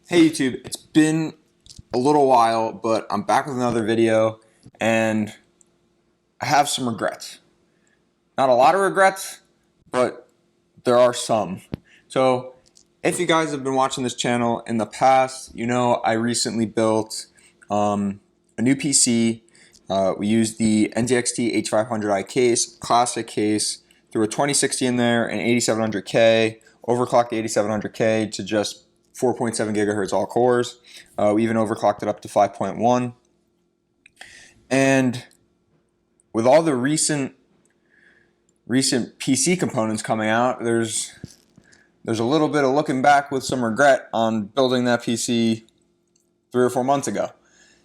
Hey YouTube, it's been a little while, but I'm back with another video and I have some regrets. Not a lot of regrets, but there are some. So if you guys have been watching this channel in the past, you know I recently built a new PC. We used the NZXT H500i case, classic case, threw a 2060 in there, an 8700K, overclocked the 8700K to just 4.7 gigahertz all cores. We even overclocked it up to 5.1. And with all the recent PC components coming out, there's a little bit of looking back with some regret on building that PC 3 or 4 months ago.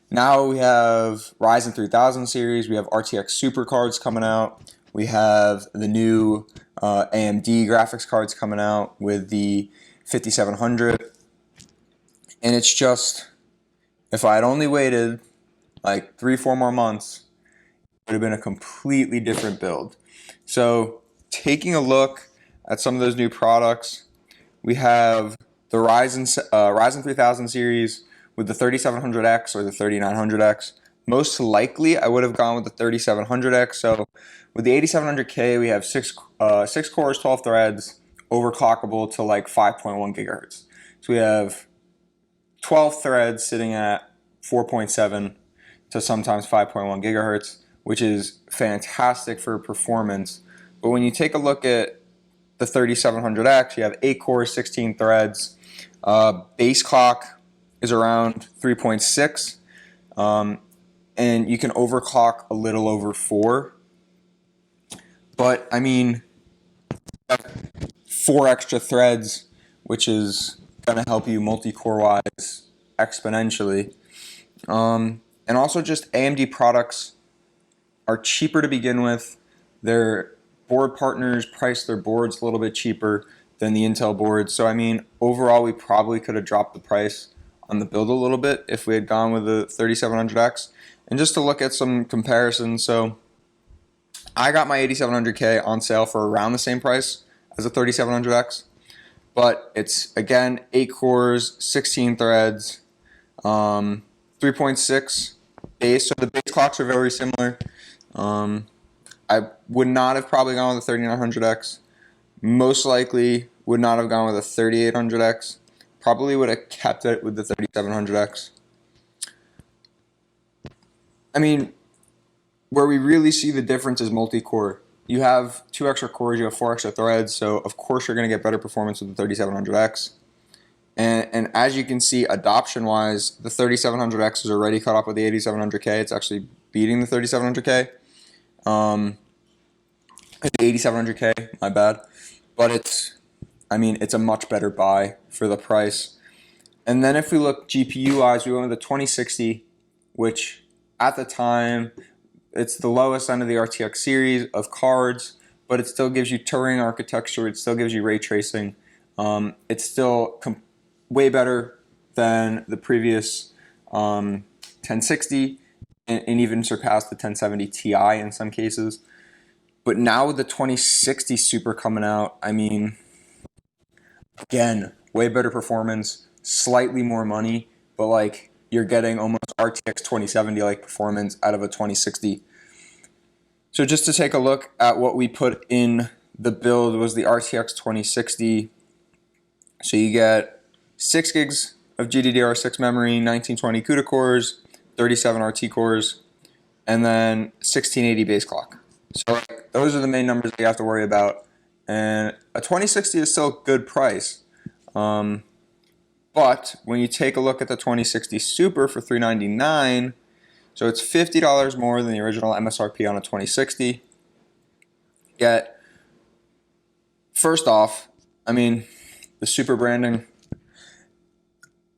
Now we have Ryzen 3000 series, we have RTX super cards coming out, we have the new AMD graphics cards coming out with the 5700. And it's just, if I had only waited like 3 or 4 more months, it would have been a completely different build. So taking a look at some of those new products, we have the Ryzen 3000 series with the 3700X or the 3900X. Most likely, I would have gone with the 3700X. So with the 8700K, we have six cores, 12 threads, overclockable to like 5.1 gigahertz. So we have 12 threads sitting at 4.7 to sometimes 5.1 gigahertz, which is fantastic for performance. But when you take a look at the 3700X, you have 8 cores, 16 threads. Base clock is around 3.6, and you can overclock a little over 4. But I mean, 4 extra threads, which is going to help you multi-core wise exponentially. And also just AMD products are cheaper to begin with. Their board partners price their boards a little bit cheaper than the Intel boards. So I mean, overall we probably could have dropped the price on the build a little bit if we had gone with the 3700X. And just to look at some comparisons, so I got my 8700K on sale for around the same price as a 3700X. But it's, again, 8 cores, 16 threads, 3.6 base. So the base clocks are very similar. I would not have probably gone with the 3900X. Most likely would not have gone with a 3800X. Probably would have kept it with the 3700X. I mean, where we really see the difference is multi-core. You have 2 extra cores, you have 4 extra threads, so of course you're going to get better performance with the 3700X. And as you can see, adoption-wise, the 3700X is already caught up with the 8700K. It's actually beating the 3700K. The 8700K, my bad. But it's a much better buy for the price. And then if we look GPU-wise, we went with the 2060, which at the time, it's the lowest end of the RTX series of cards, but it still gives you Turing architecture. It still gives you ray tracing. It's still way better than the previous 1060 and even surpassed the 1070 Ti in some cases. But now with the 2060 Super coming out, I mean, again, way better performance, slightly more money, but like you're getting almost RTX 2070 like performance out of a 2060. So just to take a look at what we put in the build was the RTX 2060. So you get 6 gigs of GDDR6 memory, 1920 CUDA cores, 37 RT cores, and then 1680 base clock. So those are the main numbers that you have to worry about. And a 2060 is still a good price. But when you take a look at the 2060 Super for $399, so it's $50 more than the original MSRP on a 2060. Yet, first off, I mean, the Super branding,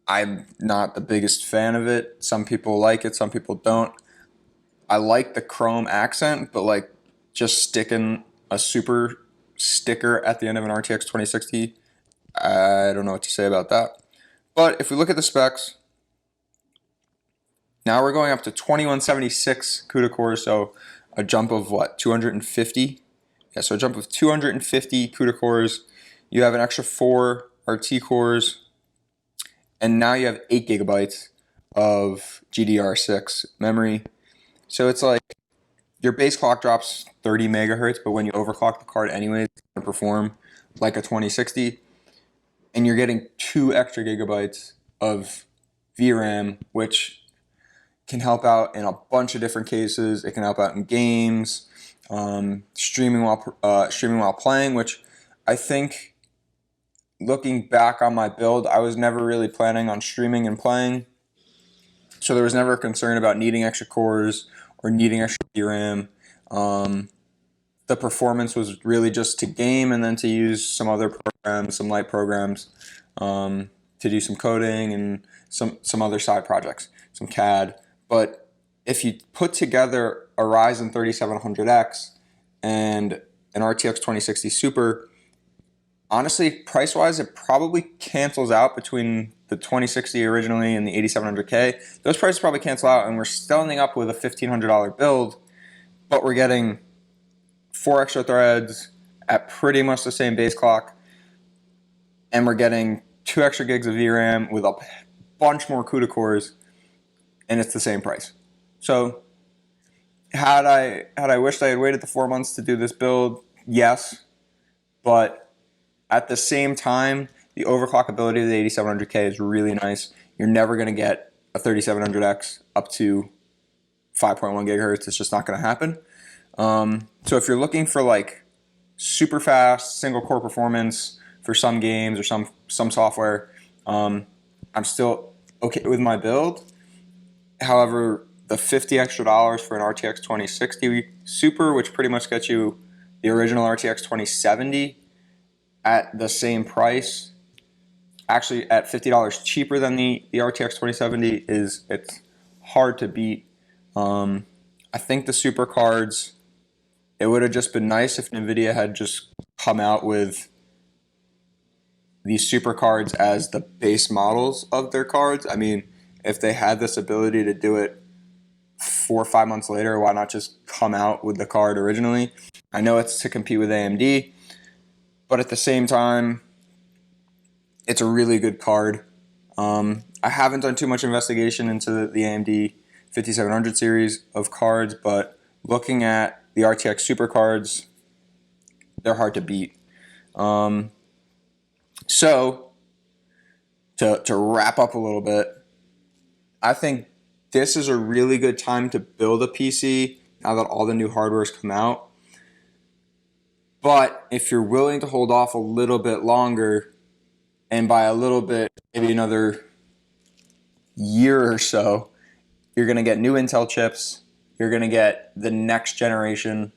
I'm not the biggest fan of it. Some people like it, some people don't. I like the chrome accent, but like just sticking a Super sticker at the end of an RTX 2060, I don't know what to say about that. But if we look at the specs, now we're going up to 2176 CUDA cores, so a jump of what, 250? Yeah, so a jump of 250 CUDA cores. You have an extra 4 RT cores, and now you have 8 gigabytes of GDR6 memory. So it's like your base clock drops 30 megahertz, but when you overclock the card anyways, it's going to perform like a 2060, and you're getting 2 extra gigabytes of VRAM, which can help out in a bunch of different cases. It can help out in games, streaming while playing, which I think, looking back on my build, I was never really planning on streaming and playing, so there was never a concern about needing extra cores or needing extra VRAM. The performance was really just to game and then to use some other programs, some light programs, to do some coding and some other side projects, some CAD. But if you put together a Ryzen 3700X and an RTX 2060 Super, honestly, price-wise, it probably cancels out between the 2060 originally and the 8700K. Those prices probably cancel out, and we're still ending up with a $1,500 build, but we're getting 4 extra threads at pretty much the same base clock, and we're getting 2 extra gigs of VRAM with a bunch more CUDA cores, and it's the same price. So had I wished I had waited the 4 months to do this build? Yes, but at the same time, the overclockability of the 8700K is really nice. You're never going to get a 3700X up to 5.1 gigahertz. It's just not going to happen. So if you're looking for like super fast single core performance for some games or some software, I'm still okay with my build. However, the $50 extra for an RTX 2060 Super, which pretty much gets you the original RTX 2070 at the same price, actually at $50 cheaper than the RTX 2070, it's hard to beat. I think the Super cards, it would have just been nice if Nvidia had just come out with these Super cards as the base models of their cards. I mean, if they had this ability to do it 4 or 5 months later, why not just come out with the card originally? I know it's to compete with AMD, but at the same time, it's a really good card. I haven't done too much investigation into the AMD 5700 series of cards, but looking at the RTX Super cards, they're hard to beat. So, to wrap up a little bit, I think this is a really good time to build a PC now that all the new hardware has come out. But if you're willing to hold off a little bit longer, and by a little bit, maybe another year or so, you're going to get new Intel chips. You're going to get the next generation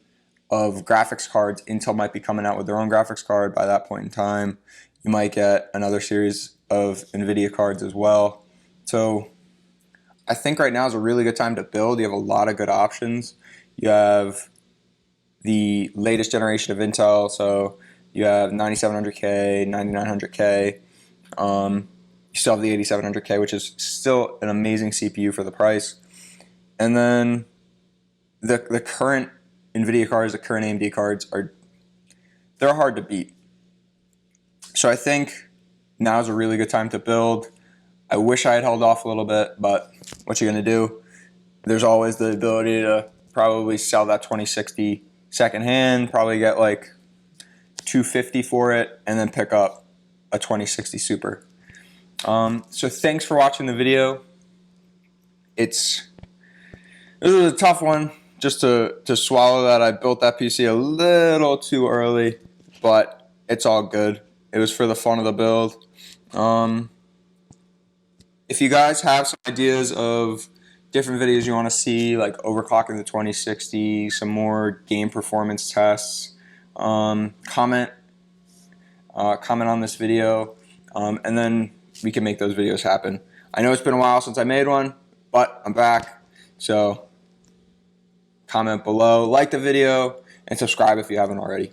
of graphics cards. Intel might be coming out with their own graphics card by that point in time. You might get another series of Nvidia cards as well. So I think right now is a really good time to build. You have a lot of good options. You have the latest generation of Intel, so you have 9700K, 9900K. You still have the 8700K, which is still an amazing CPU for the price. And then the current Nvidia cards, the current AMD cards, they're hard to beat. So I think now is a really good time to build. I wish I had held off a little bit, but what you gonna do? There's always the ability to probably sell that 2060 secondhand, probably get like $250 for it, and then pick up a 2060 Super. So thanks for watching the video. This was a tough one just to swallow that I built that PC a little too early, but it's all good. It was for the fun of the build. If you guys have some ideas of different videos you want to see, like overclocking the 2060, some more game performance tests, comment on this video, and then we can make those videos happen. I know it's been a while since I made one, but I'm back. So comment below, like the video, and subscribe if you haven't already.